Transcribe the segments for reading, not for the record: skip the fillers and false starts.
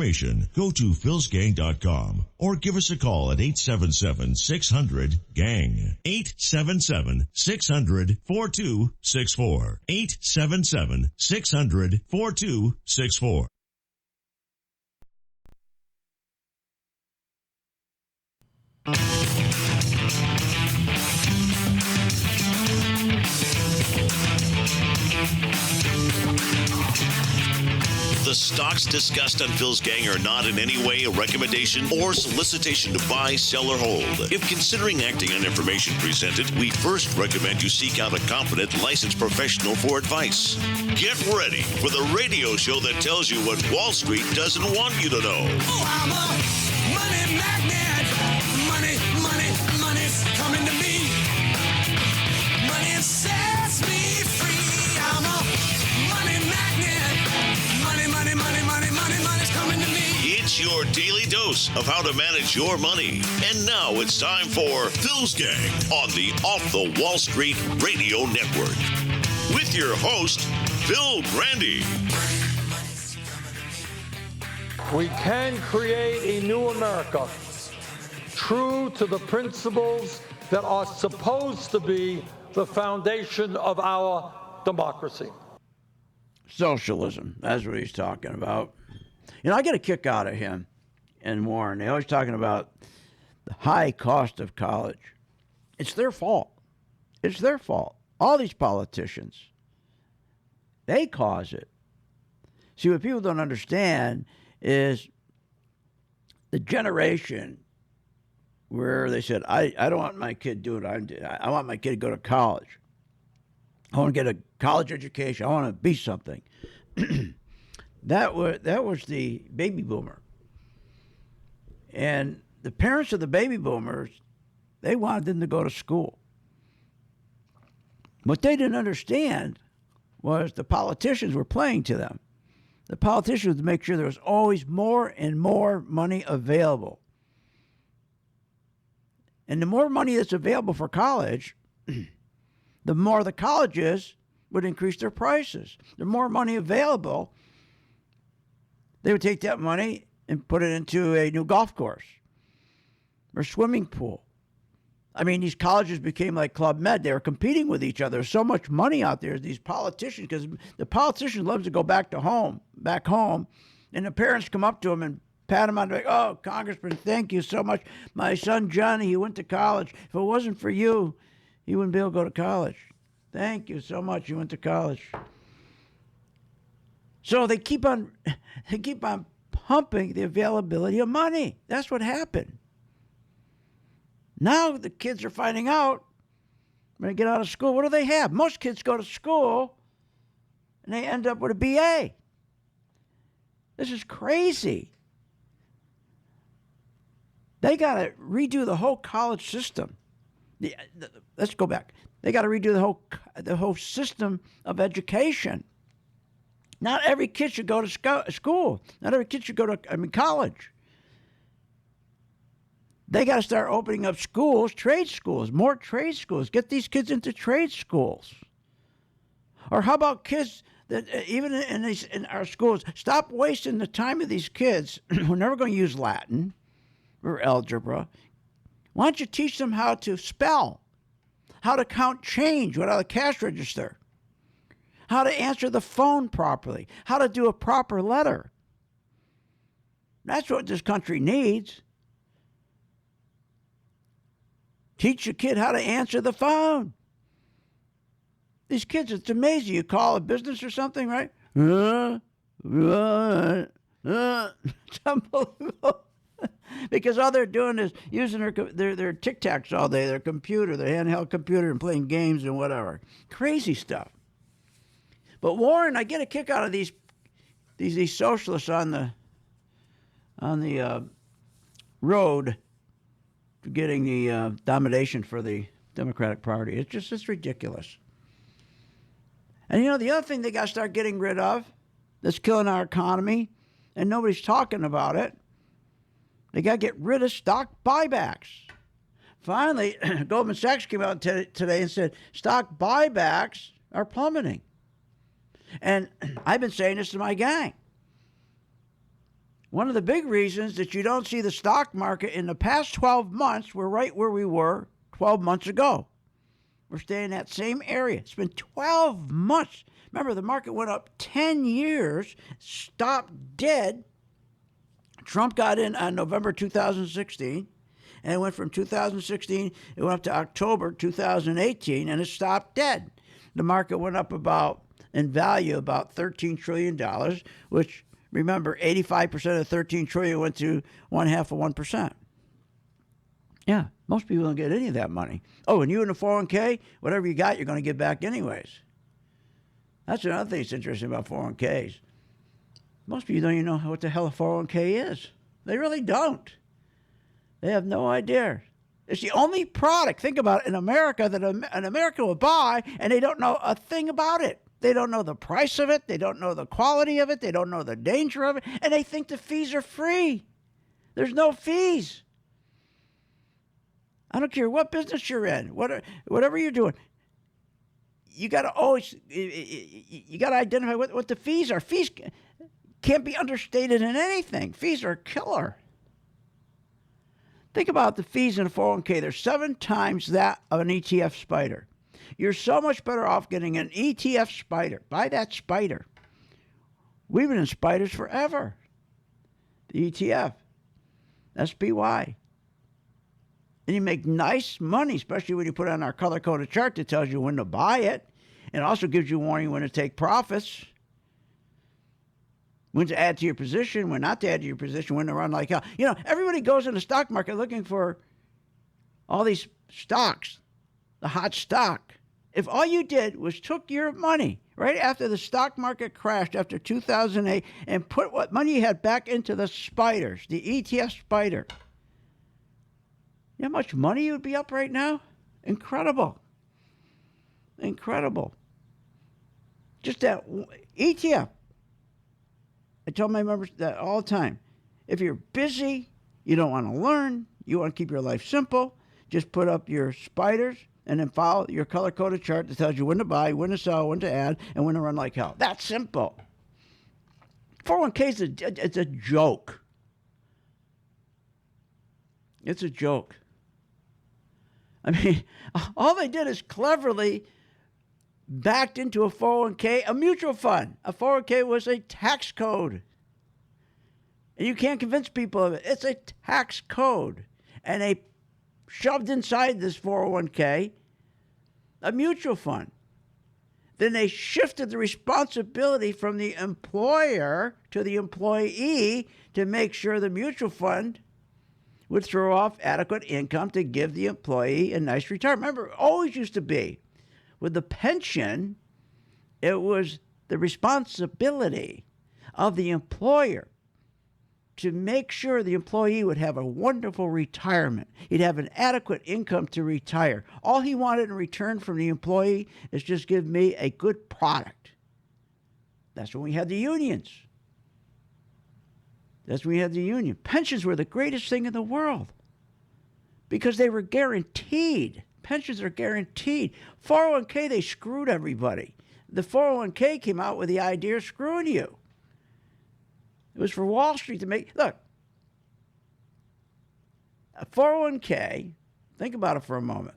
Go to philsgang.com or give us a call at 877-600-GANG. 877-600-4264. 877-600-4264. The stocks discussed on Phil's Gang are not in any way a recommendation or solicitation to buy, sell, or hold. If considering acting on information presented, we first recommend you seek out a competent, licensed professional for advice. Get ready for the radio show that tells you what Wall Street doesn't want you to know. Oh, I'm a money magnet. Money's coming to me. Money sets me free. I'm a money magnet. Money's coming to me. It's your daily dose of how to manage your money. And now it's time for Phil's Gang on the Off the Wall Street Radio Network. With your host, Phil Grandy. We can create a new America, true to the principles that are supposed to be the foundation of our democracy. Socialism, that's what he's talking about. You know, I get a kick out of him and Warren. They're always talking about the high cost of college. It's their fault. It's their fault. All these politicians, they cause it. See, what people don't understand is the generation where they said, I don't want my kid doing what I did. I want my kid to go to college. I want to get a college education. I want to be something. That was the baby boomer. And the parents of the baby boomers, they wanted them to go to school. What they didn't understand was the politicians were playing to them. The politicians would make sure there was always more and more money available. And the more money that's available for college, the more the colleges would increase their prices. The more money available, they would take that money and put it into a new golf course or swimming pool. I mean, these colleges became like Club Med. They were competing with each other. There's so much money out there, these politicians, because the politicians love to go back home, and the parents come up to them and pat him on the back. Oh, Congressman, thank you so much. My son, Johnny, he went to college. If it wasn't for you, he wouldn't be able to go to college. Thank you so much. You went to college. So they keep on pumping the availability of money. That's what happened. Now the kids are finding out when they get out of school, what do they have? Most kids go to school and they end up with a BA. This is crazy. They got to redo the whole college system. Let's go back. They got to redo the whole system of education. Not every kid should go to school. Not every kid should go to college. They got to start opening up schools, trade schools, more trade schools. Get these kids into trade schools. Or how about kids that even in our schools, stop wasting the time of these kids. We're never going to use Latin or algebra. Why don't you teach them how to spell, how to count change without a cash register, how to answer the phone properly, how to do a proper letter. That's what this country needs. Teach a kid how to answer the phone. These kids, it's amazing. You call a business or something, right? It's unbelievable. Because all they're doing is using their Tic Tacs all day, their computer, their handheld computer, and playing games and whatever. Crazy stuff. But Warren, I get a kick out of these socialists on the road to getting the nomination for the Democratic Party. It's ridiculous. And the other thing they got to start getting rid of that's killing our economy, and nobody's talking about it, they got to get rid of stock buybacks. Finally, Goldman Sachs came out today and said stock buybacks are plummeting. And I've been saying this to my gang. One of the big reasons that you don't see the stock market in the past 12 months, we're right where we were 12 months ago. We're staying in that same area. It's been 12 months. Remember, the market went up 10 years, stopped dead. Trump got in on November 2016, and it went from 2016, it went up to October 2018, and it stopped dead. The market went up in value, about $13 trillion, which, remember, 85% of $13 trillion went to 0.5%. Yeah, most people don't get any of that money. Oh, and you in the 401k, whatever you got, you're going to get back anyways. That's another thing that's interesting about 401ks. Most people don't even know what the hell a 401k is. They really don't. They have no idea. It's the only product, think about it, in America that an American will buy, and they don't know a thing about it. They don't know the price of it. They don't know the quality of it. They don't know the danger of it. And they think the fees are free. There's no fees. I don't care what business you're in, whatever you're doing. You got to always, you got to identify what the fees are. Fees can't be understated in anything. Fees are killer. Think about the fees in a 401k. They're 7 times that of an ETF spider. You're so much better off getting an ETF spider. Buy that spider. We've been in spiders forever. The ETF, SPY. And you make nice money, especially when you put it on our color-coded chart that tells you when to buy it. And also gives you a warning when to take profits. When to add to your position, when not to add to your position, when to run like hell. You know, everybody goes in the stock market looking for all these stocks, the hot stock. If all you did was took your money right after the stock market crashed after 2008 and put what money you had back into the spiders, the ETF spider, you know how much money you would be up right now? Incredible. Incredible. Just that ETF. I tell my members that all the time. If you're busy, you don't want to learn, you want to keep your life simple, just put up your spiders and then follow your color-coded chart that tells you when to buy, when to sell, when to add, and when to run like hell. That's simple. 401k it's a joke. It's a joke. I mean, all they did is cleverly backed into a 401k, a mutual fund. A 401k was a tax code. And you can't convince people of it. It's a tax code. And they shoved inside this 401k a mutual fund. Then they shifted the responsibility from the employer to the employee to make sure the mutual fund would throw off adequate income to give the employee a nice retirement. Remember, it always used to be with the pension, it was the responsibility of the employer to make sure the employee would have a wonderful retirement. He'd have an adequate income to retire. All he wanted in return from the employee is just give me a good product. That's when we had the unions. That's when we had the union. Pensions were the greatest thing in the world because they were guaranteed. Pensions are guaranteed. 401k, they screwed everybody. The 401k came out with the idea of screwing you. It was for Wall Street to make... Look, a 401k, think about it for a moment.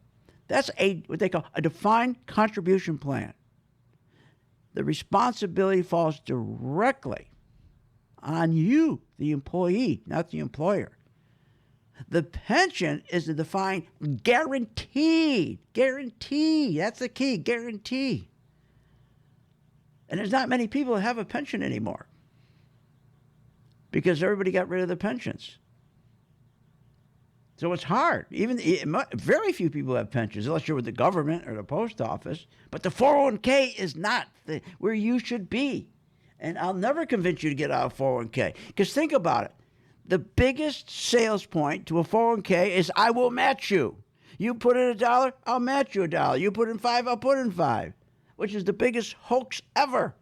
That's what they call a defined contribution plan. The responsibility falls directly on you, the employee, not the employer. The pension is a defined guaranteed. Guarantee. That's the key. Guarantee. And there's not many people that have a pension anymore because everybody got rid of the pensions. So it's hard. Very few people have pensions unless you're with the government or the post office. But the 401k is not where you should be. And I'll never convince you to get out of 401k. Because think about it. The biggest sales point to a 401k is I will match you. You put in $1, I'll match you $1. You put in $5, I'll put in $5, which is the biggest hoax ever.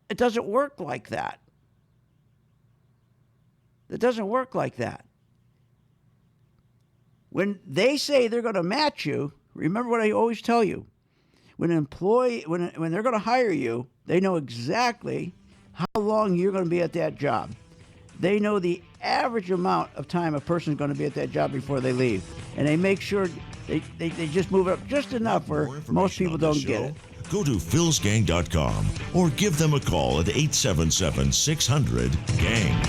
It doesn't work like that. It doesn't work like that. When they say they're going to match you, remember what I always tell you. When an employee, when they're going to hire you, they know exactly how long you're going to be at that job. They know the average amount of time a person is going to be at that job before they leave. And they make sure they just move it up just enough where most people don't get it. Go to philsgang.com or give them a call at 877-600-GANG.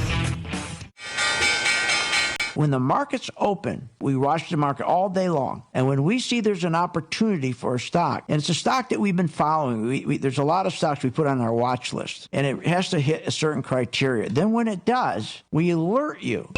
When the market's open, we watch the market all day long. And when we see there's an opportunity for a stock, and it's a stock that we've been following, there's a lot of stocks we put on our watch list, and it has to hit a certain criteria. Then when it does, we alert you.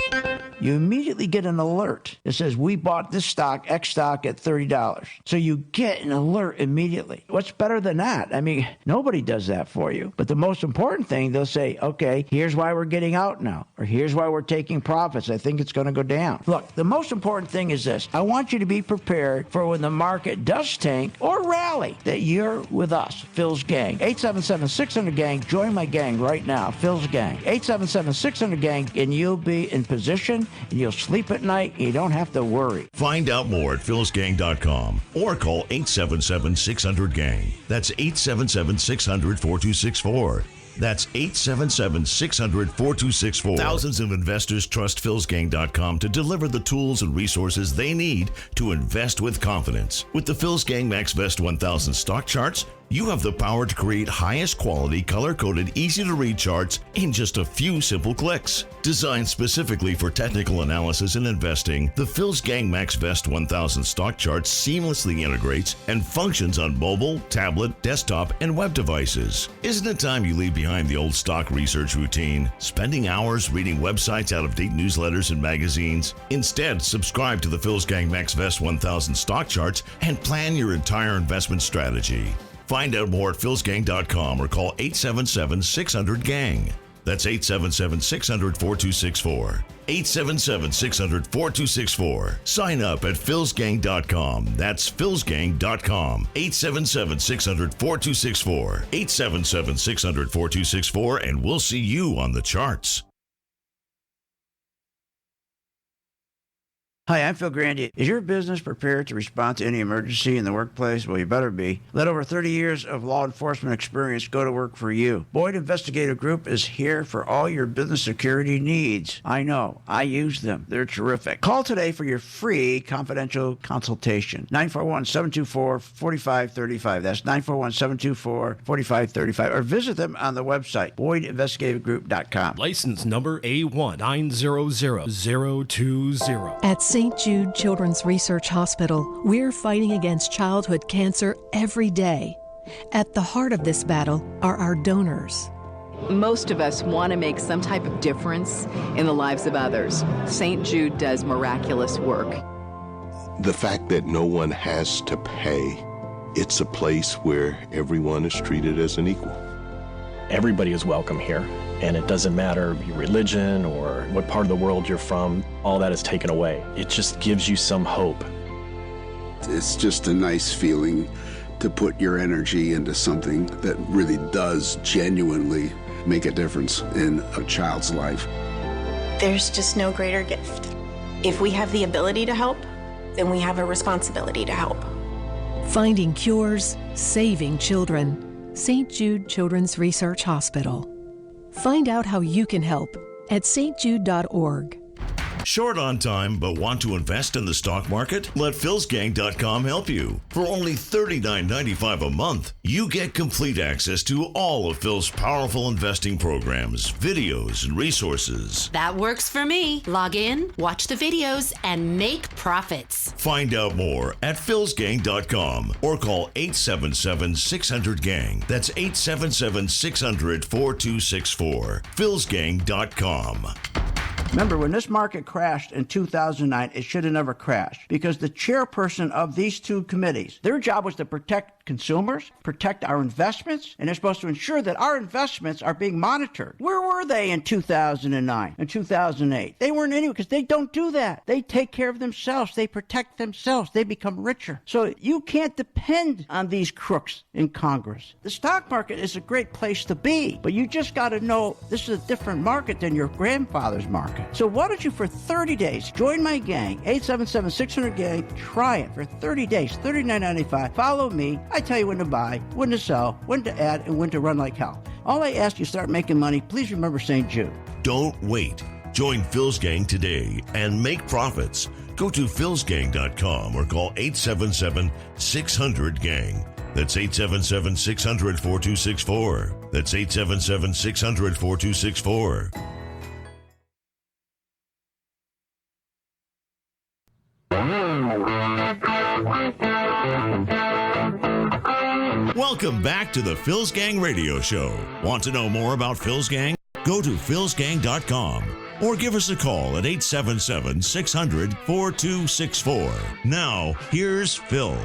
You immediately get an alert that says, we bought this stock, X stock, at $30. So you get an alert immediately. What's better than that? I mean, nobody does that for you. But the most important thing, they'll say, okay, here's why we're getting out now, or here's why we're taking profits. I think it's going to go down. Look, the most important thing is this. I want you to be prepared for when the market does tank or rally, that you're with us, Phil's Gang. 877-600-GANG. Join my gang right now, Phil's Gang. 877-600-GANG, and you'll be in position, and you'll sleep at night, and you don't have to worry. Find out more at philsgang.com or call 877-600-GANG. That's 877-600-4264. That's 877-600-4264. Thousands of investors trust philsgang.com to deliver the tools and resources they need to invest with confidence. With the Phil's Gang MaxVest 1000 stock charts, you have the power to create highest quality, color-coded, easy-to-read charts in just a few simple clicks. Designed specifically for technical analysis and investing, the Phil's Gang MaxVest 1000 stock chart seamlessly integrates and functions on mobile, tablet, desktop, and web devices. Isn't it time you leave behind the old stock research routine, spending hours reading websites, out-of-date newsletters, and magazines? Instead, subscribe to the Phil's Gang MaxVest 1000 stock charts and plan your entire investment strategy. Find out more at philsgang.com or call 877-600-GANG. That's 877-600-4264. 877-600-4264. Sign up at philsgang.com. That's philsgang.com. 877-600-4264. 877-600-4264, and we'll see you on the charts. Hi, I'm Phil Grandy. Is your business prepared to respond to any emergency in the workplace? Well, you better be. Let over 30 years of law enforcement experience go to work for you. Boyd Investigative Group is here for all your business security needs. I know. I use them. They're terrific. Call today for your free confidential consultation. 941-724-4535. That's 941-724-4535. Or visit them on the website, BoydInvestigativeGroup.com. License number A1900020. At St. Jude Children's Research Hospital, we're fighting against childhood cancer every day. At the heart of this battle are our donors. Most of us want to make some type of difference in the lives of others. St. Jude does miraculous work. The fact that no one has to pay, it's a place where everyone is treated as an equal. Everybody is welcome here, and it doesn't matter your religion or what part of the world you're from. All that is taken away. It just gives you some hope. It's just a nice feeling to put your energy into something that really does genuinely make a difference in a child's life. There's just no greater gift. If we have the ability to help, then we have a responsibility to help. Finding cures, saving children. St. Jude Children's Research Hospital. Find out how you can help at stjude.org. Short on time but want to invest in the stock market? Let philsgang.com help you. For only $39.95 a month, you get complete access to all of Phil's powerful investing programs, videos, and resources. That works for me. Log in, watch the videos, and make profits. Find out more at philsgang.com or call 877-600-GANG. That's 877-600-4264. philsgang.com. Remember, when this market crashed in 2009, it should have never crashed because the chairperson of these two committees, their job was to protect consumers, protect our investments, and they're supposed to ensure that our investments are being monitored. Where were they in 2009 and 2008? They weren't anywhere because they don't do that. They take care of themselves. They protect themselves. They become richer. So you can't depend on these crooks in Congress. The stock market is a great place to be, but you just got to know this is a different market than your grandfather's market. So why don't you, for 30 days, join my gang, 877-600-GANG, try it for 30 days, $39.95. Follow me. I tell you when to buy, when to sell, when to add, and when to run like hell. All I ask you, start making money. Please remember St. Jude. Don't wait. Join Phil's Gang today and make profits. Go to philsgang.com or call 877-600-GANG. That's 877-600-4264. That's 877-600-4264. Welcome back to the Phil's Gang Radio Show. Want to know more about Phil's Gang? Go to philsgang.com or give us a call at 877-600-4264. Now, here's Phil.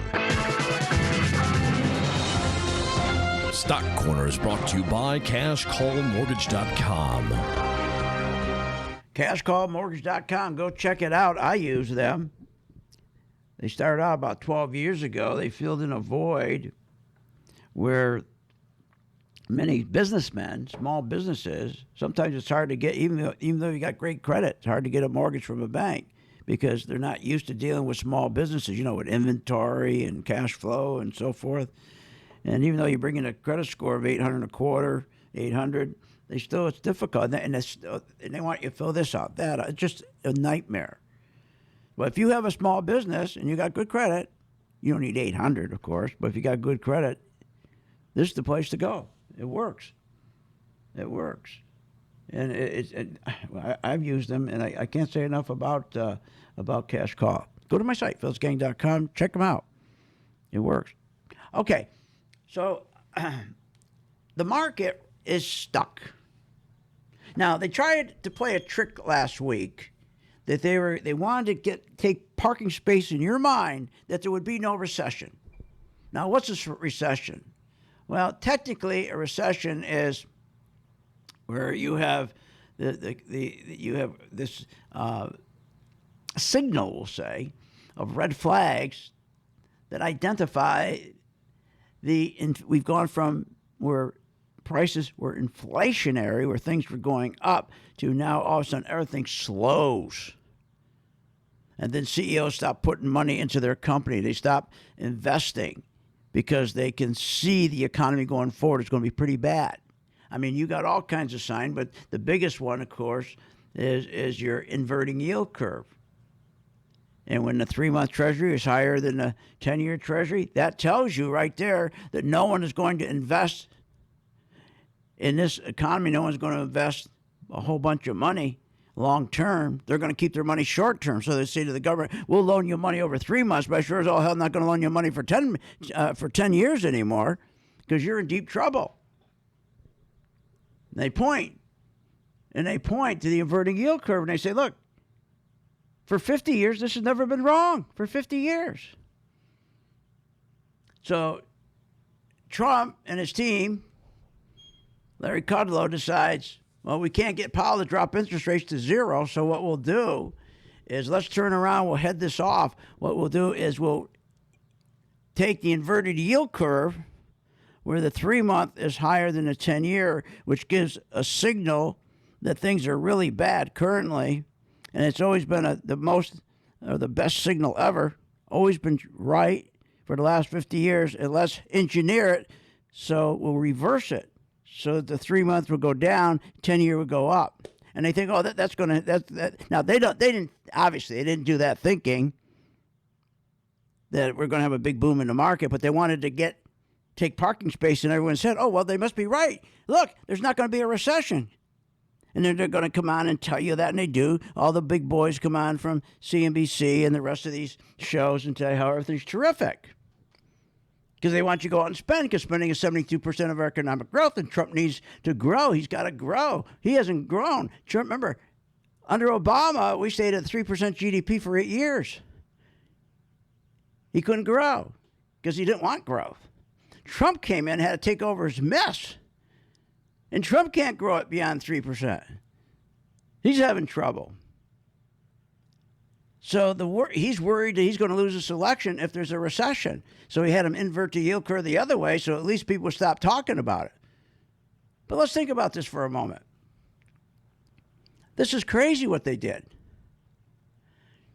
Stock Corner is brought to you by CashCallMortgage.com. CashCallMortgage.com. Go check it out. I use them. They started out about 12 years ago. They filled in a void where many businessmen, small businesses, sometimes it's hard to get, even though you got great credit, it's hard to get a mortgage from a bank because they're not used to dealing with small businesses, with inventory and cash flow and so forth. And even though you bring in a credit score of 800 and a quarter, 800, it's difficult. And they want you to fill this out, that. It's just a nightmare. But if you have a small business and you got good credit, you don't need 800, of course, but if you got good credit, this is the place to go. It works. It works. And I've used them, and I can't say enough about Cash Call. Go to my site, philsgang.com. Check them out. It works. Okay, so the market is stuck. Now, they tried to play a trick last week that they wanted to take parking space in your mind that there would be no recession. Now, what's a recession? Well, technically, a recession is where you have you have this signal, we'll say, of red flags that identify we've gone from where prices were inflationary, where things were going up, to now all of a sudden everything slows. And then CEOs stop putting money into their company. They stop investing because they can see the economy going forward is going to be pretty bad. I mean, you got all kinds of signs, but the biggest one, of course, is your inverting yield curve. And when the 3-month Treasury is higher than the 10-year Treasury, that tells you right there that no one is going to invest in this economy. No one's going to invest a whole bunch of money long term. They're going to keep their money short term. So they say to the government, we'll loan you money over 3 months, but I sure as all hell not going to loan you money for 10 years anymore because you're in deep trouble. And they point to the inverting yield curve, and they say, look, for 50 years, this has never been wrong. For 50 years. So Trump and his team, Larry Kudlow, decides, well, we can't get Powell to drop interest rates to zero, so what we'll do is let's turn around, we'll head this off. What we'll do is we'll take the inverted yield curve where the 3-month is higher than the 10-year, which gives a signal that things are really bad currently, and it's always been the best signal ever, always been right for the last 50 years, and let's engineer it so we'll reverse it. So that the 3-month will go down, 10-year will go up, and they think, oh, that's going to. Now they didn't do that thinking that we're going to have a big boom in the market, but they wanted to take parking space, and everyone said, oh, well, they must be right. Look, there's not going to be a recession, and then they're going to come on and tell you that, and they do. All the big boys come on from CNBC and the rest of these shows and tell you how everything's terrific. Because they want you to go out and spend, because spending is 72% of our economic growth, and Trump needs to grow. He's got to grow. He hasn't grown. Trump, remember, under Obama, we stayed at 3% GDP for 8 years. He couldn't grow because he didn't want growth. Trump came in and had to take over his mess. And Trump can't grow it beyond 3%. He's having trouble. So he's worried that he's going to lose this election if there's a recession. So he had him invert the yield curve the other way, so at least people stop talking about it. But let's think about this for a moment. This is crazy what they did.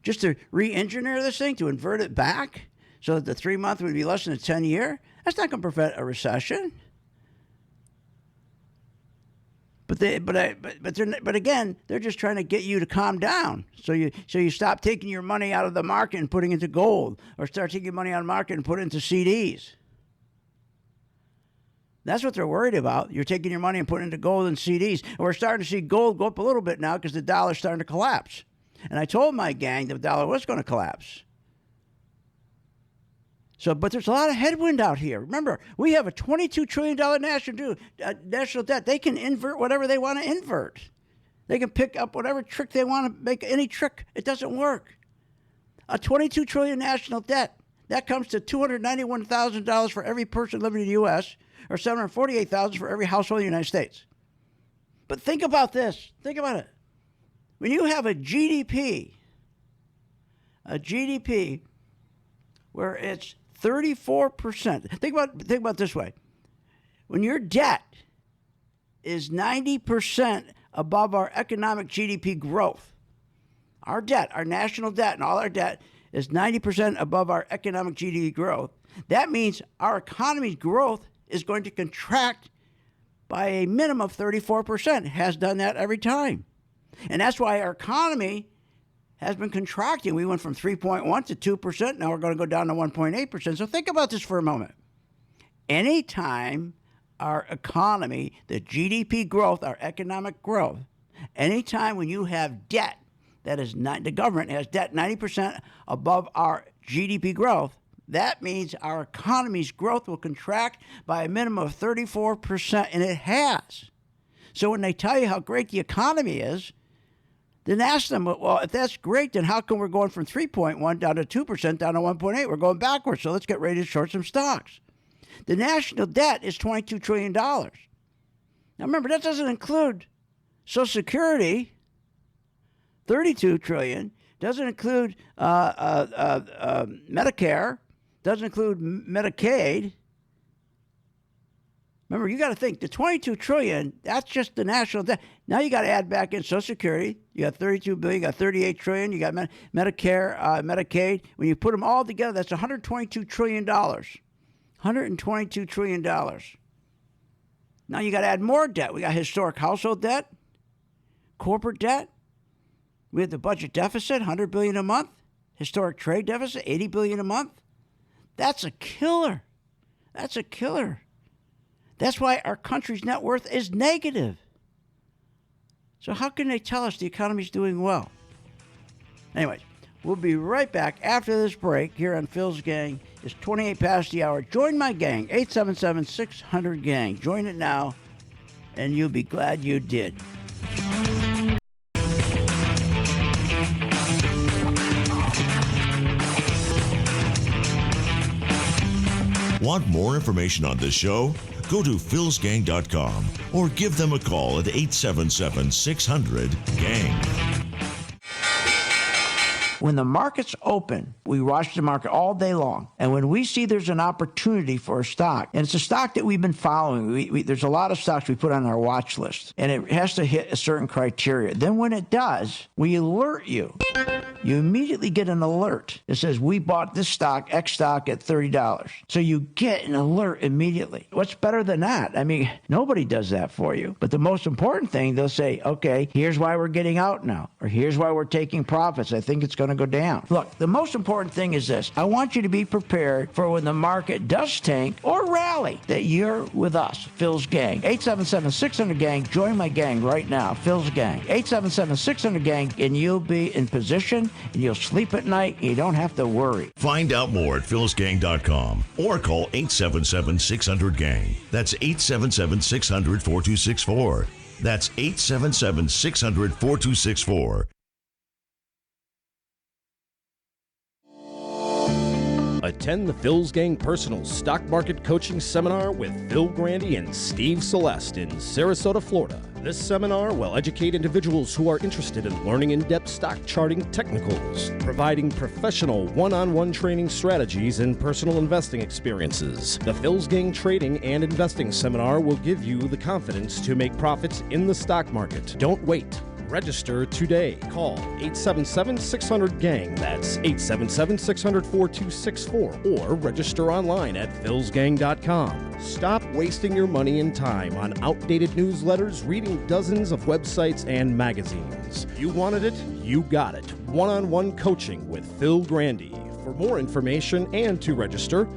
Just to re-engineer this thing, to invert it back so that the 3-month would be less than a 10-year, that's not going to prevent a recession. But again, they're just trying to get you to calm down. So you stop taking your money out of the market and putting it into gold, or start taking money out of the market and put it into CDs. That's what they're worried about. You're taking your money and putting it into gold and CDs. And we're starting to see gold go up a little bit now because the dollar's starting to collapse. And I told my gang the dollar was going to collapse. But there's a lot of headwind out here. Remember, we have a $22 trillion national debt. They can invert whatever they want to invert. They can pick up whatever trick they want to make, any trick. It doesn't work. A $22 trillion national debt, that comes to $291,000 for every person living in the U.S., or $748,000 for every household in the United States. But think about this. Think about it. When you have a GDP where it's 34%. Think about it this way. When your debt is 90% above our economic GDP growth, our debt, our national debt, and all our debt is 90% above our economic GDP growth, that means our economy's growth is going to contract by a minimum of 34%. It has done that every time. And that's why our economy has been contracting. We went from 3.1 to 2%. Now we're going to go down to 1.8%. So think about this for a moment. Anytime our economy, the GDP growth, our economic growth, anytime when you have debt that is not, the government has debt 90% above our GDP growth, that means our economy's growth will contract by a minimum of 34%, and it has. So when they tell you how great the economy is, then ask them, well, if that's great, then how come we're going from 3.1 down to 2%, down to 1.8? We're going backwards, so let's get ready to short some stocks. The national debt is $22 trillion. Now remember, that doesn't include Social Security, $32 trillion, doesn't include Medicare, doesn't include Medicaid. Remember, you got to think, the $22 trillion, that's just the national debt. Now you got to add back in Social Security. You got $32 billion, you got $38 trillion, you got Medicare, Medicaid. When you put them all together, that's $122 trillion. $122 trillion. Now you got to add more debt. We got historic household debt, corporate debt. We have the budget deficit, $100 billion a month. Historic trade deficit, $80 billion a month. That's a killer. That's a killer. That's why our country's net worth is negative. So how can they tell us the economy's doing well? Anyways, we'll be right back after this break here on Phil's Gang. It's 28 past the hour. Join my gang, 877-600-GANG. Join it now, and you'll be glad you did. Want more information on this show? Go to philsgang.com or give them a call at 877-600-GANG. When the markets open, we watch the market all day long. And when we see there's an opportunity for a stock, and it's a stock that we've been following, there's a lot of stocks we put on our watch list, and it has to hit a certain criteria. Then when it does, we alert you. You immediately get an alert that says, we bought this stock, X stock, at $30. So you get an alert immediately. What's better than that? I mean, nobody does that for you. But the most important thing, they'll say, okay, here's why we're getting out now, or here's why we're taking profits. I think it's going to go down. Look, the most important thing is this. I want you to be prepared for when the market does tank or rally, that you're with us, Phil's Gang. 877-600-GANG. Join my gang right now, Phil's Gang. 877-600-GANG, and you'll be in position, and you'll sleep at night, and you don't have to worry. Find out more at philsgang.com or call 877-600-GANG. That's 877-600-4264. That's 877-600-4264. Attend the Phil's Gang Personal Stock Market Coaching Seminar with Phil Grandy and Steve Celeste in Sarasota, Florida. This seminar will educate individuals who are interested in learning in-depth stock charting technicals, providing professional one-on-one training strategies and personal investing experiences. The Phil's Gang Trading and Investing Seminar will give you the confidence to make profits in the stock market. Don't wait. Register today. Call 877-600-GANG. That's 877-600-4264. Or register online at philsgang.com. Stop wasting your money and time on outdated newsletters, reading dozens of websites and magazines. You wanted it, you got it. One-on-one coaching with Phil Grandy. For more information and to register,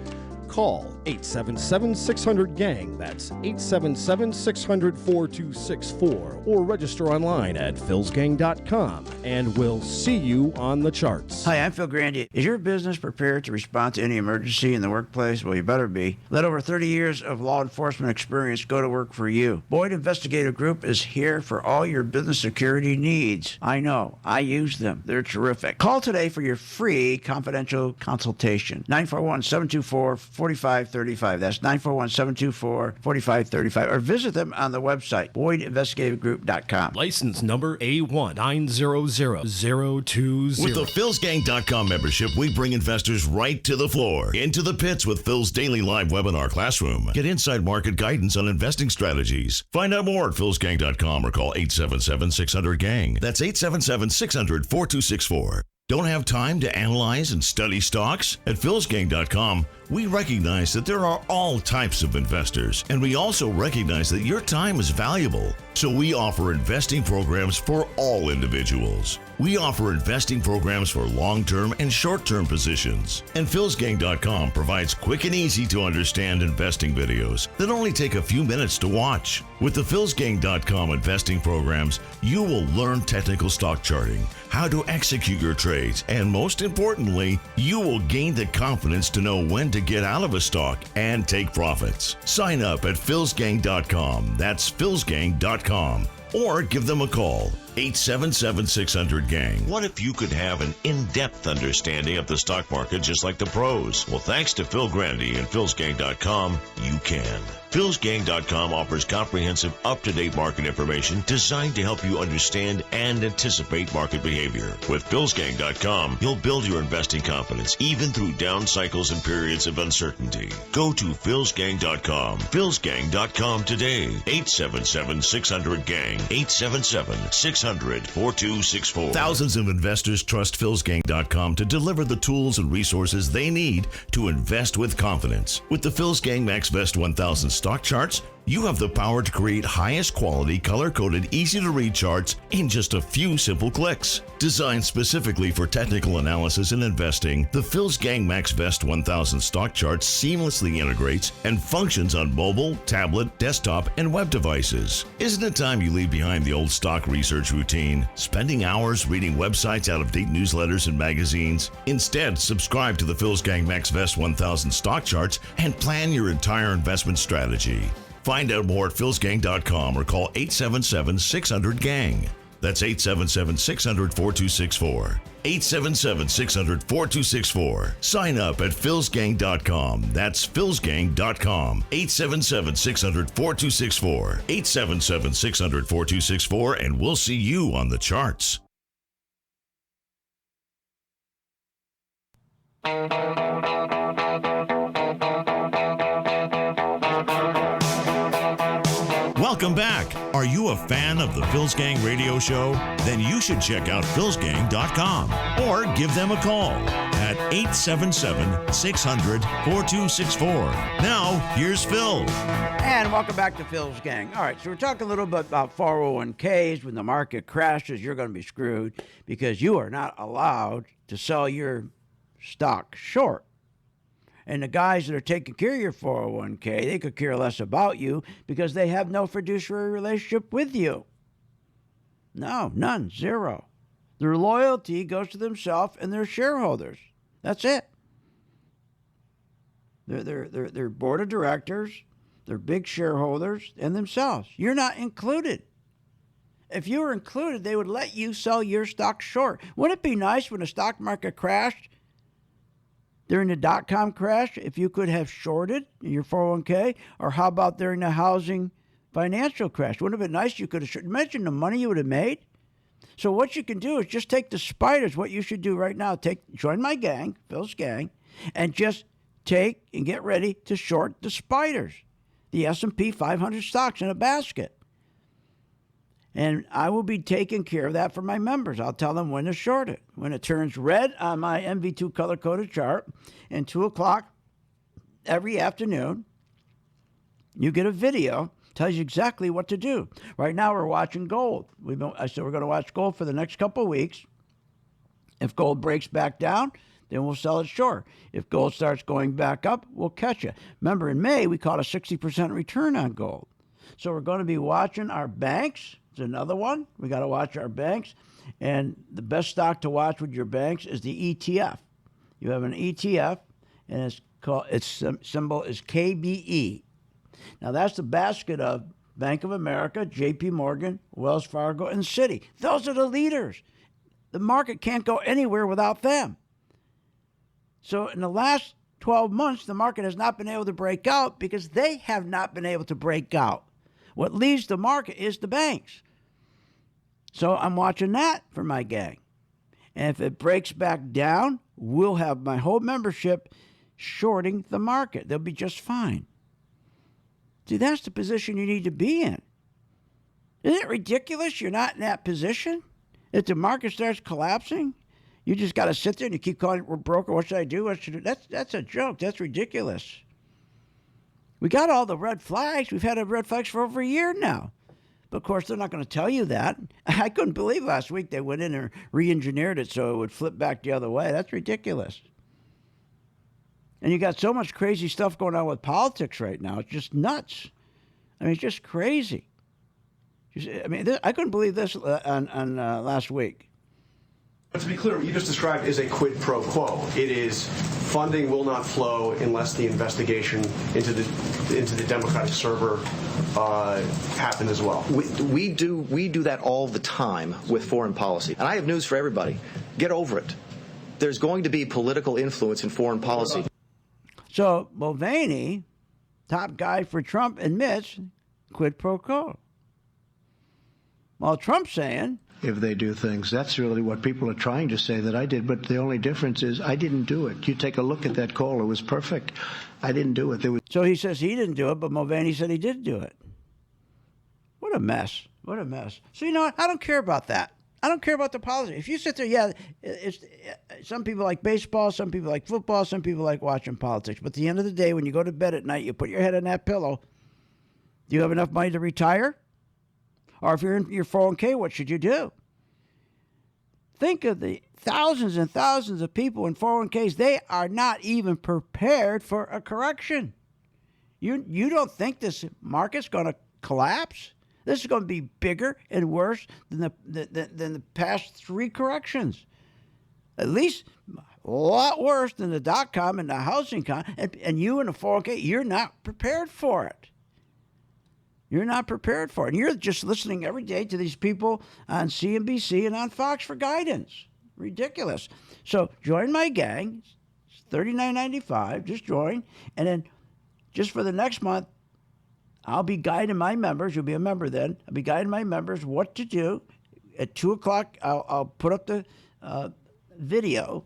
call 877-600-GANG. That's 877-600-4264. Or register online at philsgang.com. And we'll see you on the charts. Hi, I'm Phil Grandy. Is your business prepared to respond to any emergency in the workplace? Well, you better be. Let over 30 years of law enforcement experience go to work for you. Boyd Investigative Group is here for all your business security needs. I know. I use them. They're terrific. Call today for your free confidential consultation. 941-724-4535. That's 941-724-4535. Or visit them on the website, BoydInvestigativegroup.com. License number A1900020. With the philsgang.com membership, we bring investors right to the floor, into the pits with Phil's daily live webinar classroom. Get inside market guidance on investing strategies. Find out more at philsgang.com or call 877-600-GANG. That's 877-600-4264. Don't have time to analyze and study stocks? At philsgang.com, we recognize that there are all types of investors, and we also recognize that your time is valuable. So we offer investing programs for all individuals. We offer investing programs for long-term and short-term positions. And philsgang.com provides quick and easy to understand investing videos that only take a few minutes to watch. With the philsgang.com investing programs, you will learn technical stock charting, how to execute your trades, and most importantly, you will gain the confidence to know when to get out of a stock and take profits. Sign up at philsgang.com. That's philsgang.com. Or give them a call, 877-600-GANG. What if you could have an in-depth understanding of the stock market just like the pros? Well, thanks to Phil Grandy and philsgang.com, you can. philsgang.com offers comprehensive, up-to-date market information designed to help you understand and anticipate market behavior. With philsgang.com, you'll build your investing confidence even through down cycles and periods of uncertainty. Go to philsgang.com. philsgang.com today. 877-600-GANG. 877-600-4264. Thousands of investors trust philsgang.com to deliver the tools and resources they need to invest with confidence. With the Philsgang MaxVest 1000 stock charts, you have the power to create highest quality, color-coded, easy-to-read charts in just a few simple clicks. Designed specifically for technical analysis and investing, the Philsgang MaxVest 1000 stock chart seamlessly integrates and functions on mobile, tablet, desktop, and web devices. Isn't it time you leave behind the old stock research routine, spending hours reading websites, out-of-date newsletters, and magazines? Instead, subscribe to the Philsgang MaxVest 1000 stock charts and plan your entire investment strategy. Find out more at philsgang.com or call 877-600-GANG. That's 877-600-4264. 877-600-4264. Sign up at philsgang.com. That's philsgang.com. 877-600-4264. 877-600-4264, and we'll see you on the charts. Welcome back. Are you a fan of the Phil's Gang radio show? Then you should check out philsgang.com or give them a call at 877-600-4264. Now, here's Phil. And welcome back to Phil's Gang. All right, so we're talking a little bit about 401ks. When the market crashes, you're going to be screwed because you are not allowed to sell your stock short. And the guys that are taking care of your 401k, they could care less about you because they have no fiduciary relationship with you. No, none, zero. Their loyalty goes to themselves and their shareholders. That's it. Their board of directors, their big shareholders, and themselves. You're not included. If you were included, they would let you sell your stock short. Wouldn't it be nice when the stock market crashed during the dot-com crash, if you could have shorted your 401k? Or how about during the housing financial crash? Wouldn't it have been nice you could have shorted? Imagine the money you would have made. So what you can do is just take the spiders. What you should do right now, join my gang, Phil's Gang, and just take and get ready to short the spiders, the S&P 500 stocks in a basket. And I will be taking care of that for my members. I'll tell them when to short it. When it turns red on my MV2 color-coded chart, and 2 o'clock every afternoon, you get a video, tells you exactly what to do. Right now we're watching gold. I said we're going to watch gold for the next couple of weeks. If gold breaks back down, then we'll sell it short. If gold starts going back up, we'll catch it. Remember, in May, we caught a 60% return on gold. So we're going to be watching our banks. It's another one. We got to watch our banks. And the best stock to watch with your banks is the ETF. You have an ETF, and its symbol is KBE. Now, that's the basket of Bank of America, JP Morgan, Wells Fargo, and Citi. Those are the leaders. The market can't go anywhere without them. So in the last 12 months, the market has not been able to break out because they have not been able to break out. What leads the market is the banks. So I'm watching that for my gang. And if it breaks back down, we'll have my whole membership shorting the market. They'll be just fine. See, that's the position you need to be in. Isn't it ridiculous you're not in that position? If the market starts collapsing, you just got to sit there and you keep calling it broker. What should I do? What should I do? That's a joke. That's ridiculous. We got all the red flags. We've had the red flags for over a year now. But, of course, they're not going to tell you that. I couldn't believe last week they went in and re-engineered it so it would flip back the other way. That's ridiculous. And you got so much crazy stuff going on with politics right now. It's just nuts. I mean, it's just crazy. I couldn't believe this on last week. But to be clear, what you just described is a quid pro quo. It is funding will not flow unless the investigation into the Democratic server happen as well. We do that all the time with foreign policy. And I have news for everybody. Get over it. There's going to be political influence in foreign policy. So Mulvaney, top guy for Trump, admits quid pro quo. Well, Trump's saying, if they do things, that's really what people are trying to say that I did. But the only difference is I didn't do it. You take a look at that call. It was perfect. I didn't do it. So he says he didn't do it, but Mulvaney said he did do it. What a mess. What a mess. So, you know what? I don't care about that. I don't care about the policy. If you sit there, some people like baseball, some people like football, some people like watching politics. But at the end of the day, when you go to bed at night, you put your head on that pillow. Do you have enough money to retire? Or if you're in your 401k, what should you do? Think of the thousands and thousands of people in 401ks. They are not even prepared for a correction. You don't think this market's going to collapse? This is going to be bigger and worse than the past 3 corrections. At least a lot worse than the dot-com and the housing con. And you in a 401k, you're not prepared for it. You're not prepared for it. And you're just listening every day to these people on CNBC and on Fox for guidance. Ridiculous. So join my gang. It's $39.95. Just join. And then just for the next month, I'll be guiding my members. You'll be a member then. I'll be guiding my members what to do. At 2 o'clock, I'll put up the video.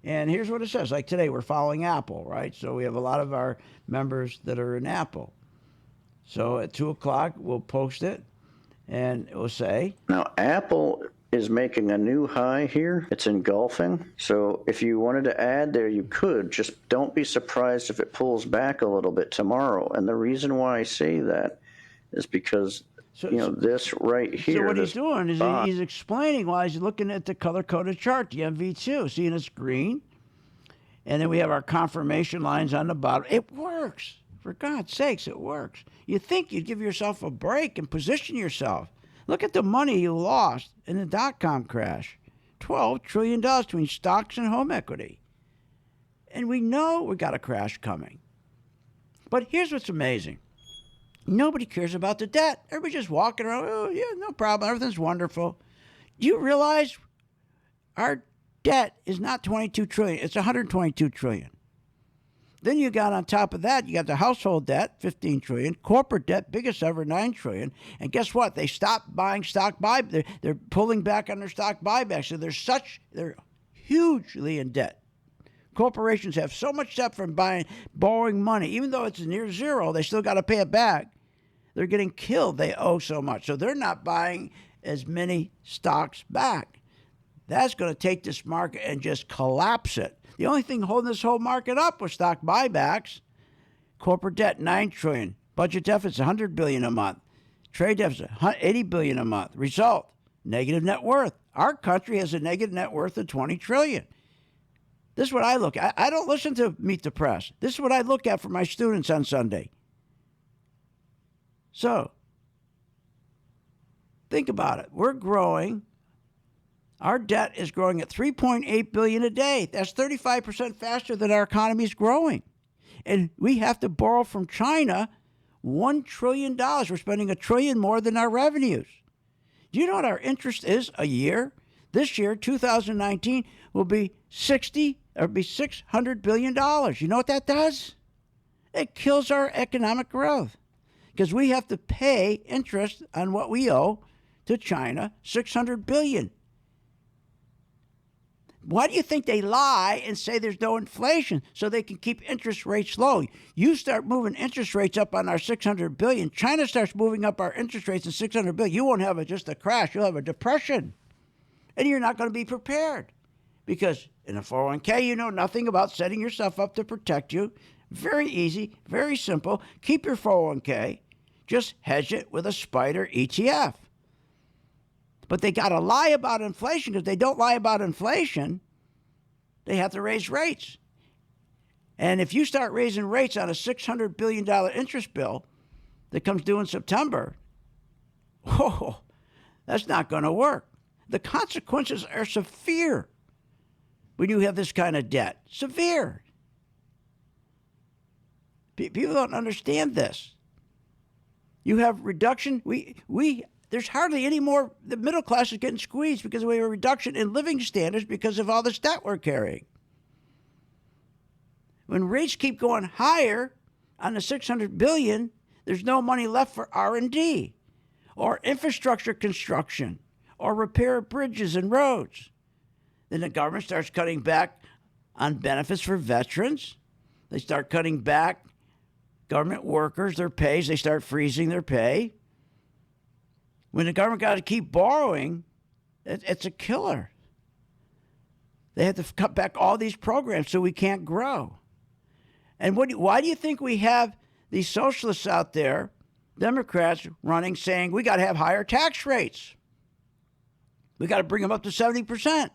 And here's what it says. Like today, we're following Apple, right? So we have a lot of our members that are in Apple. So at 2 o'clock, we'll post it, and it will say. Now, Apple is making a new high here. It's engulfing. So if you wanted to add there, you could. Just don't be surprised if it pulls back a little bit tomorrow. And the reason why I say that is because, this right here. So what he's doing is he's explaining why he's looking at the color-coded chart, the MV2. Seeing it's green. And then we have our confirmation lines on the bottom. It works. For God's sakes, it works. You think you'd give yourself a break and position yourself. Look at the money you lost in the dot-com crash. $12 trillion between stocks and home equity. And we know we got a crash coming. But here's what's amazing. Nobody cares about the debt. Everybody's just walking around, oh, yeah, no problem. Everything's wonderful. Do you realize our debt is not $22 trillion. It's $122 trillion. Then you got on top of that, you got the household debt, $15 trillion, corporate debt, biggest ever, $9 trillion. And guess what? They stopped buying stock buy. They're pulling back on their stock buybacks. So they're hugely in debt. Corporations have so much debt from borrowing money, even though it's near zero, they still got to pay it back. They're getting killed. They owe so much. So they're not buying as many stocks back. That's going to take this market and just collapse it. The only thing holding this whole market up was stock buybacks. Corporate debt, $9 trillion. Budget deficit, $100 billion a month. Trade deficit, $80 billion a month. Result, negative net worth. Our country has a negative net worth of $20 trillion. This is what I look at. I don't listen to Meet the Press. This is what I look at for my students on Sunday. So, think about it. We're growing. Our debt is growing at $3.8 billion a day. That's 35% faster than our economy is growing. And we have to borrow from China $1 trillion. We're spending $1 trillion more than our revenues. Do you know what our interest is a year? This year, 2019, will be $600 billion. You know what that does? It kills our economic growth because we have to pay interest on what we owe to China, $600 billion. Why do you think they lie and say there's no inflation so they can keep interest rates low? You start moving interest rates up on our $600 billion. China starts moving up our interest rates to $600 billion. You won't have just a crash. You'll have a depression. And you're not going to be prepared because in a 401k, you know nothing about setting yourself up to protect you. Very easy, very simple. Keep your 401k. Just hedge it with a SPDR ETF. But they got to lie about inflation because they don't lie about inflation. They have to raise rates. And if you start raising rates on a $600 billion interest bill that comes due in September, that's not going to work. The consequences are severe when you have this kind of debt. Severe. People don't understand this. You have reduction. There's hardly any more. The middle class is getting squeezed because we have a reduction in living standards because of all this debt we're carrying. When rates keep going higher on the $600 billion, there's no money left for R&D or infrastructure construction or repair of bridges and roads. Then the government starts cutting back on benefits for veterans. They start cutting back government workers, their pays. They start freezing their pay. When the government got to keep borrowing, it's a killer. They have to cut back all these programs so we can't grow. And why do you think we have these socialists out there, Democrats running, saying we got to have higher tax rates? We got to bring them up to 70%.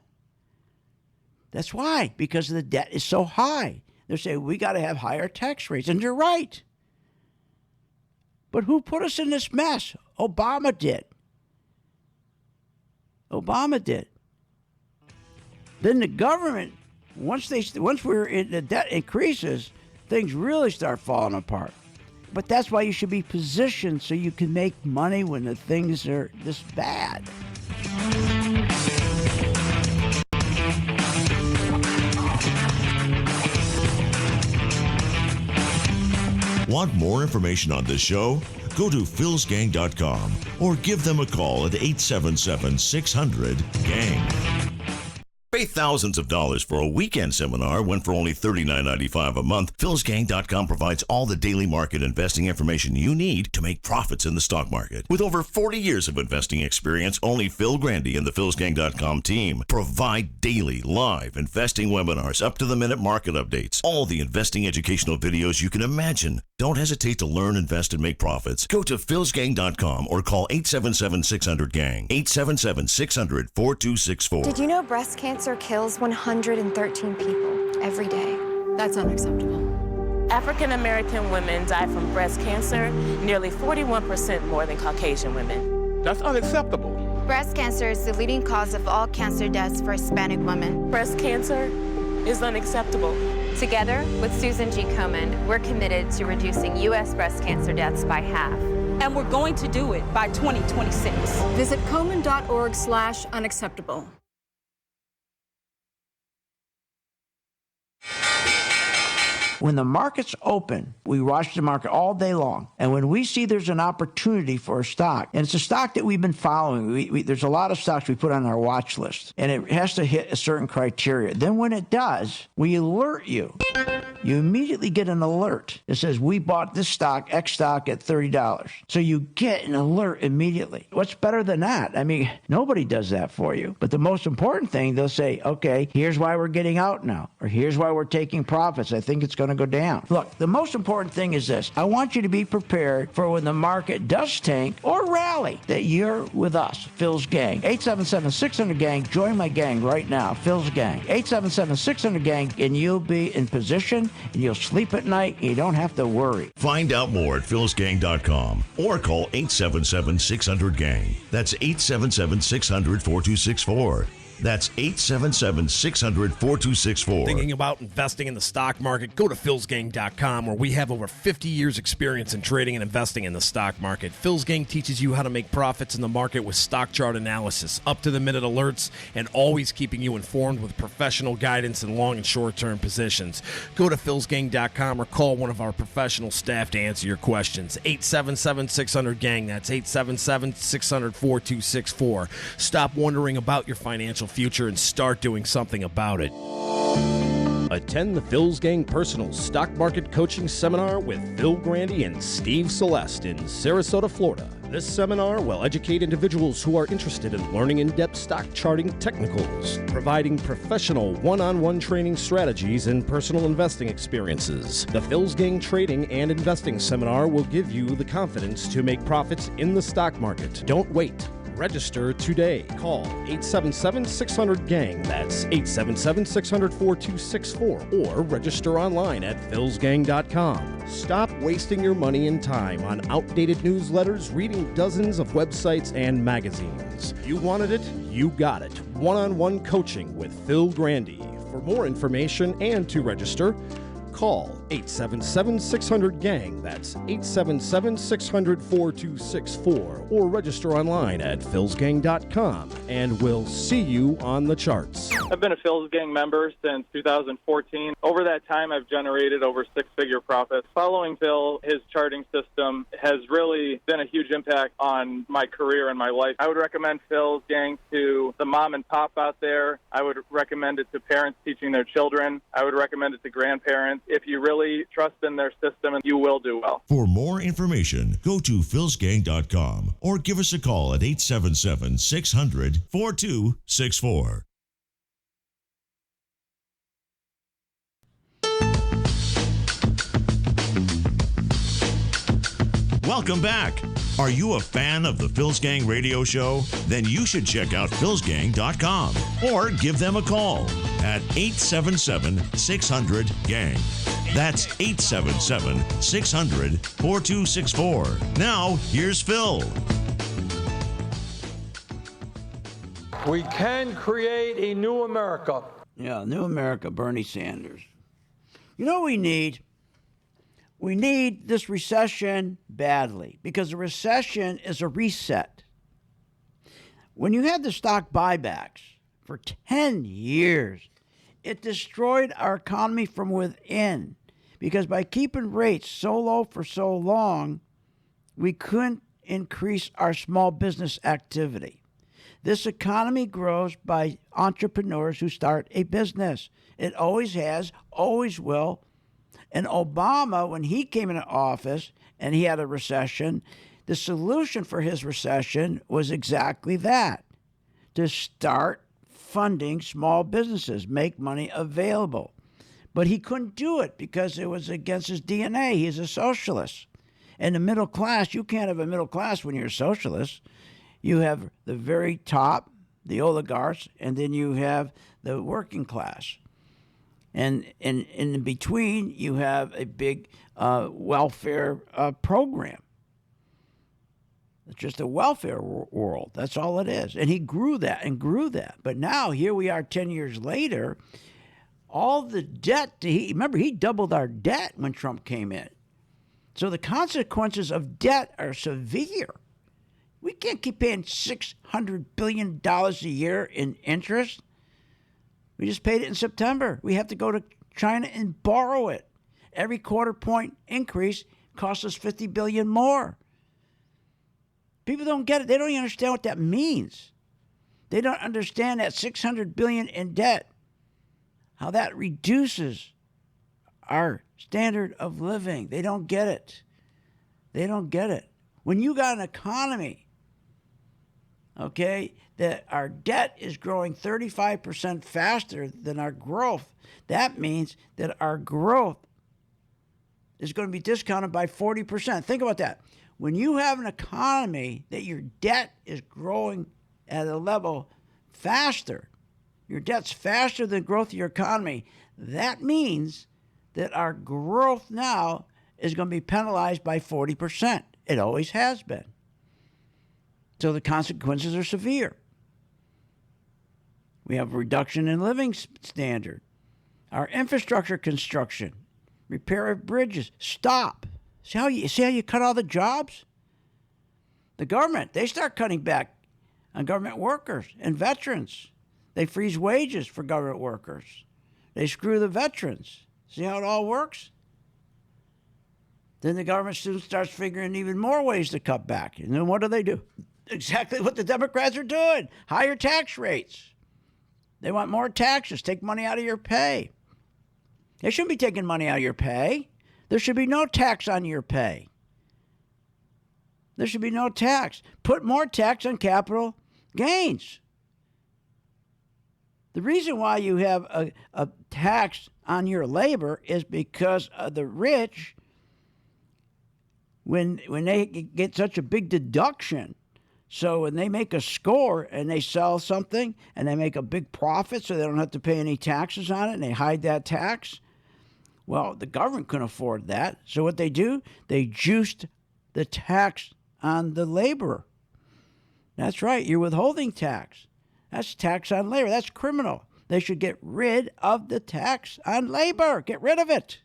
That's why, because the debt is so high. They're saying we got to have higher tax rates, and you're right. But who put us in this mess? Obama did. Obama did. Then the government, once we're in the debt increases, things really start falling apart. But that's why you should be positioned so you can make money when the things are this bad. Want more information on this show? Go to philsgang.com or give them a call at 877-600-GANG. Pay thousands of dollars for a weekend seminar when for only $39.95 a month. philsgang.com provides all the daily market investing information you need to make profits in the stock market. With over 40 years of investing experience, only Phil Grandy and the philsgang.com team provide daily live investing webinars, up-to-the-minute market updates, all the investing educational videos you can imagine. Don't hesitate to learn, invest, and make profits. Go to philsgang.com or call 877-600-GANG, 877-600-4264. Did you know breast cancer kills 113 people every day? That's unacceptable. African American women die from breast cancer nearly 41% more than Caucasian women. That's unacceptable. Breast cancer is the leading cause of all cancer deaths for Hispanic women. Breast cancer is unacceptable. Together with Susan G. Komen, we're committed to reducing U.S. breast cancer deaths by half. And we're going to do it by 2026. Visit Komen.org/unacceptable. When the market's open, we watch the market all day long. And when we see there's an opportunity for a stock, and it's a stock that we've been following, there's a lot of stocks we put on our watch list, and it has to hit a certain criteria. Then when it does, we alert you. You immediately get an alert that says, we bought this stock, X stock, at $30. So you get an alert immediately. What's better than that? I mean, nobody does that for you. But the most important thing, they'll say, okay, here's why we're getting out now, or here's why we're taking profits. I think it's going to go down. Look, the most important thing is this. I want you to be prepared for when the market does tank or rally, that you're with us, Phil's Gang. 877-600-GANG. Join my gang right now, Phil's Gang. 877-600-GANG, and you'll be in position, and you'll sleep at night, and you don't have to worry. Find out more at philsgang.com or call 877-600-GANG. That's 877-600-4264. That's 877-600-4264. Thinking about investing in the stock market? Go to philsgang.com, where we have over 50 years experience in trading and investing in the stock market. Phil's Gang teaches you how to make profits in the market with stock chart analysis, up-to-the-minute alerts, and always keeping you informed with professional guidance in long and short-term positions. Go to philsgang.com or call one of our professional staff to answer your questions. 877-600-GANG. That's 877-600-4264. Stop wondering about your financial future and start doing something about it. Attend the Phil's Gang Personal Stock Market Coaching Seminar with Phil Grandy and Steve Celeste in Sarasota, Florida. This seminar will educate individuals who are interested in learning in-depth stock charting technicals, providing professional one-on-one training strategies and personal investing experiences. The Phil's Gang Trading and Investing Seminar will give you the confidence to make profits in the stock market. Don't wait. Register today. Call 877-600-GANG. That's 877-600-4264. Or register online at philsgang.com. Stop wasting your money and time on outdated newsletters, reading dozens of websites and magazines. You wanted it, you got it. One-on-one coaching with Phil Grandy. For more information and to register, call 877-600-GANG. That's 877-600-4264. Or register online at philsgang.com. And we'll see you on the charts. I've been a Phil's Gang member since 2014. Over that time, I've generated over six-figure profits. Following Phil, his charting system has really been a huge impact on my career and my life. I would recommend Phil's Gang to the mom and pop out there. I would recommend it to parents teaching their children. I would recommend it to grandparents. If you really trust in their system, and you will do well. For more information, go to philsgang.com or give us a call at 877-600-4264. Welcome back. Are you a fan of the Phil's Gang radio show? Then you should check out philsgang.com or give them a call at 877-600-GANG. That's 877-600-4264. Now, here's Phil. We can create a new America. Yeah, new America, Bernie Sanders. You know what we need? We need this recession badly, because a recession is a reset. When you had the stock buybacks for 10 years, it destroyed our economy from within, because by keeping rates so low for so long, we couldn't increase our small business activity. This economy grows by entrepreneurs who start a business. It always has, always will. And Obama, when he came into office and he had a recession, the solution for his recession was exactly that, to start funding small businesses, make money available. But he couldn't do it because it was against his DNA. He's a socialist. And the middle class, you can't have a middle class when you're a socialist. You have the very top, the oligarchs, and then you have the working class. And in between, you have a big welfare program. It's just a welfare world. That's all it is. And he grew that and grew that. But now, here we are 10 years later, all the debt, remember, he doubled our debt when Trump came in. So the consequences of debt are severe. We can't keep paying $600 billion a year in interest. We just paid it in September. We have to go to China and borrow it. every quarter point increase costs us $50 billion more. People don't get it. They don't even understand what that means. They don't understand that $600 billion in debt, how that reduces our standard of living. They don't get it. They don't get it. When you got an economy, okay, that our debt is growing 35% faster than our growth, that means that our growth is going to be discounted by 40%. Think about that. When you have an economy that your debt is growing at a level faster, your debt's faster than growth of your economy, that means that our growth now is going to be penalized by 40%. It always has been. So the consequences are severe. We have a reduction in living standard. Our infrastructure construction, repair of bridges, stop. See how you cut all the jobs? The government, they start cutting back on government workers and veterans. They freeze wages for government workers. They screw the veterans. See how it all works? Then the government soon starts figuring even more ways to cut back. And then what do? Exactly what the Democrats are doing. Higher tax rates. They want more taxes. Take money out of your pay. They shouldn't be taking money out of your pay. There should be no tax on your pay. There should be no tax. Put more tax on capital gains. The reason why you have a tax on your labor is because of the rich, when they get such a big deduction. So when they make a score and they sell something and they make a big profit so they don't have to pay any taxes on it and they hide that tax, well, the government couldn't afford that. So what they do, they juiced the tax on the laborer. That's right, you're withholding tax. That's tax on labor. That's criminal. They should get rid of the tax on labor. Get rid of it.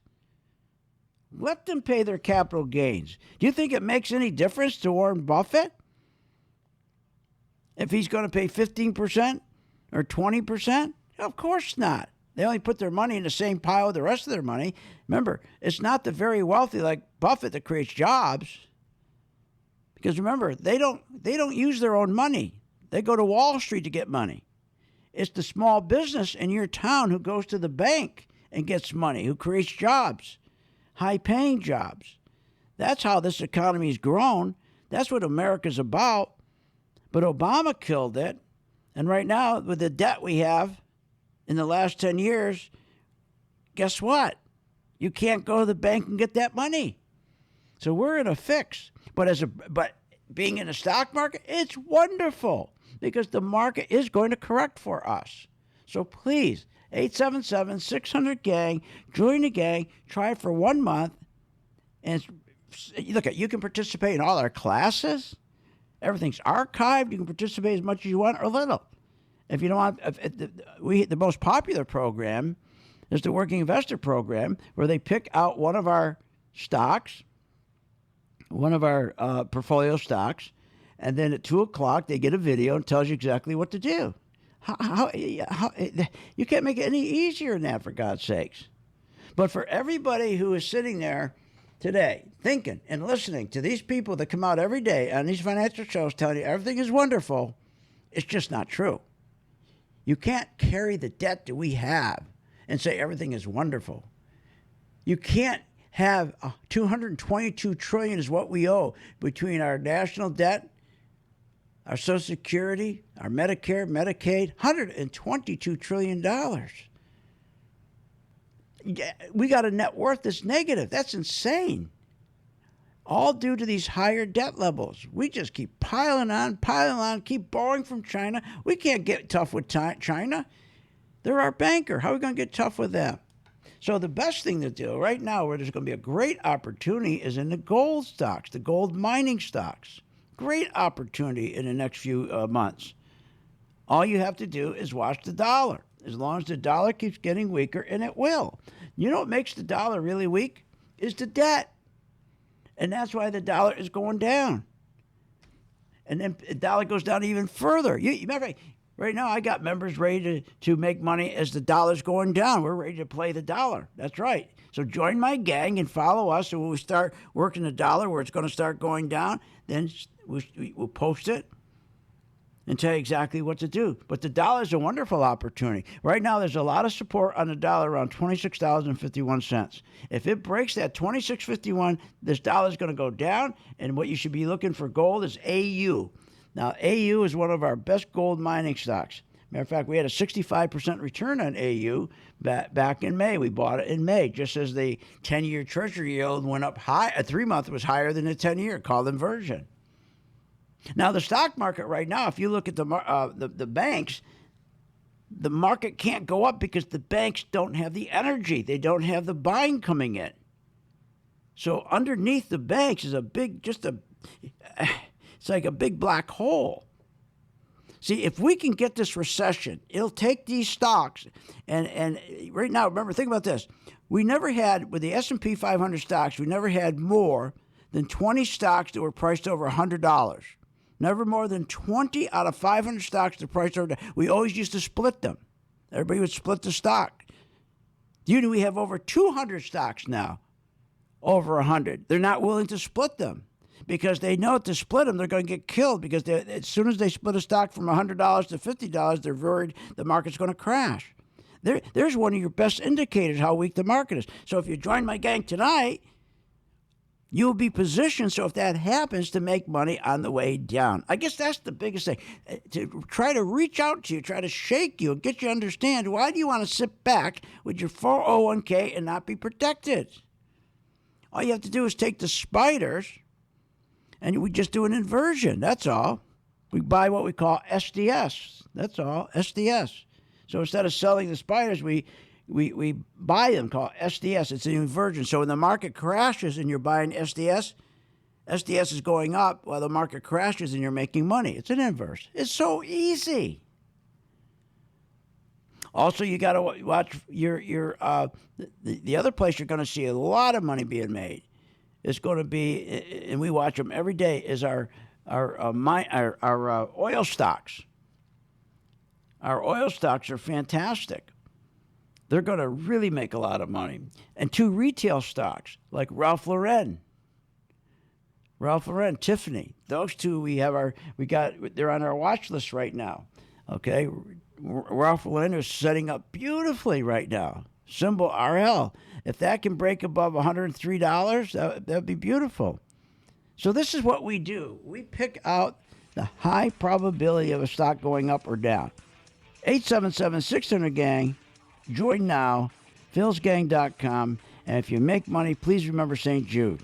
Let them pay their capital gains. Do you think it makes any difference to Warren Buffett if he's going to pay 15% or 20%? Of course not. They only put their money in the same pile with the rest of their money. Remember, it's not the very wealthy like Buffett that creates jobs. Because remember, they don't use their own money. They go to Wall Street to get money. It's the small business in your town who goes to the bank and gets money, who creates jobs, high-paying jobs. That's how this economy's grown. That's what America's about. But Obama killed it. And right now, with the debt we have in the last 10 years, guess what? You can't go to the bank and get that money. So we're in a fix. But being in the stock market, it's wonderful because the market is going to correct for us. So please, 877-600-GANG, join the gang, try it for 1 month. And look, you can participate in all our classes. Everything's archived. You can participate as much as you want or little. If you don't want, the most popular program is the Working Investor Program, where they pick out one of our stocks, one of our portfolio stocks, and then at 2 o'clock they get a video and tells you exactly what to do. How you can't make it any easier than that, for God's sakes. But for everybody who is sitting there today thinking and listening to these people that come out every day on these financial shows telling you everything is wonderful, it's just not true. You can't carry the debt that we have and say everything is wonderful. You can't have $222 trillion is what we owe between our national debt, our Social Security, our Medicare, Medicaid, $122 trillion. We got a net worth that's negative. That's insane. All due to these higher debt levels. We just keep piling on, keep borrowing from China. We can't get tough with China. They're our banker. How are we going to get tough with them? So the best thing to do right now, where there's going to be a great opportunity, is in the gold stocks, the gold mining stocks. Great opportunity in the next few months. All you have to do is watch the dollar. As long as the dollar keeps getting weaker, and it will. You know what makes the dollar really weak? Is the debt. And that's why the dollar is going down. And then the dollar goes down even further. Remember, Right now, I got members ready to make money as the dollar's going down. We're ready to play the dollar. That's right. So join my gang and follow us. And when we start working the dollar where it's going to start going down, then we'll post it and tell you exactly what to do. But the dollar is a wonderful opportunity. Right now, there's a lot of support on the dollar around $26.51. If it breaks that $26.51, this dollar is going to go down. And what you should be looking for gold is AU. Now, AU is one of our best gold mining stocks. Matter of fact, we had a 65% return on AU back in May. We bought it in May, just as the 10-year Treasury yield went up high. A 3-month was higher than the 10-year, called inversion. Now, the stock market right now, if you look at the banks, the market can't go up because the banks don't have the energy. They don't have the buying coming in. So underneath the banks is it's like a big black hole. See, if we can get this recession, it'll take these stocks. And right now, remember, think about this. We never had, with the S&P 500 stocks, we never had more than 20 stocks that were priced over $100. Never more than 20 out of 500 stocks that priced over. We always used to split them. Everybody would split the stock. We have over 200 stocks now, over 100. They're not willing to split them because they know to split them, they're going to get killed because as soon as they split a stock from $100 to $50, they're worried the market's going to crash. There's one of your best indicators how weak the market is. So if you join my gang tonight, you'll be positioned so if that happens to make money on the way down. I guess that's the biggest thing. To try to reach out to you, try to shake you, and get you to understand why do you want to sit back with your 401k and not be protected? All you have to do is take the spiders and we just do an inversion. That's all. We buy what we call SDS. That's all, SDS. So instead of selling the spiders, we buy them, called SDS. It's an inversion. So when the market crashes and you're buying SDS, SDS is going up while the market crashes and you're making money. It's an inverse. It's so easy. Also, you got to watch the other place you're going to see a lot of money being made. It's going to be, and we watch them every day, is our oil stocks. Our oil stocks are fantastic. They're going to really make a lot of money. And 2 retail stocks like Ralph Lauren, Tiffany. Those 2 they're on our watch list right now. Okay, Ralph Lauren is setting up beautifully right now. Symbol RL. If that can break above $103, that'd be beautiful. So this is what we do. We pick out the high probability of a stock going up or down. 877-600-GANG. Join now. philsgang.com. And if you make money, please remember St. Jude.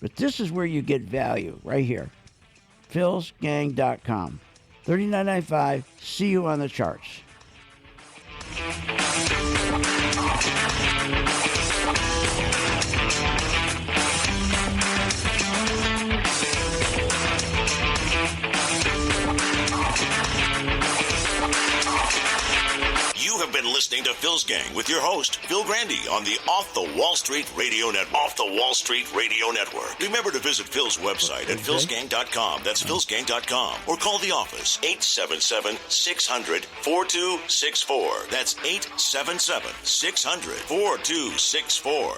But this is where you get value, right here. philsgang.com. $39.95. See you on the charts. You have been listening to Phil's Gang with your host, Phil Grandy, on the Off the Wall Street Radio Network. Off the Wall Street Radio Network. Remember to visit Phil's website at philsgang.com. That's philsgang.com. Or call the office, 877-600-4264. That's 877-600-4264.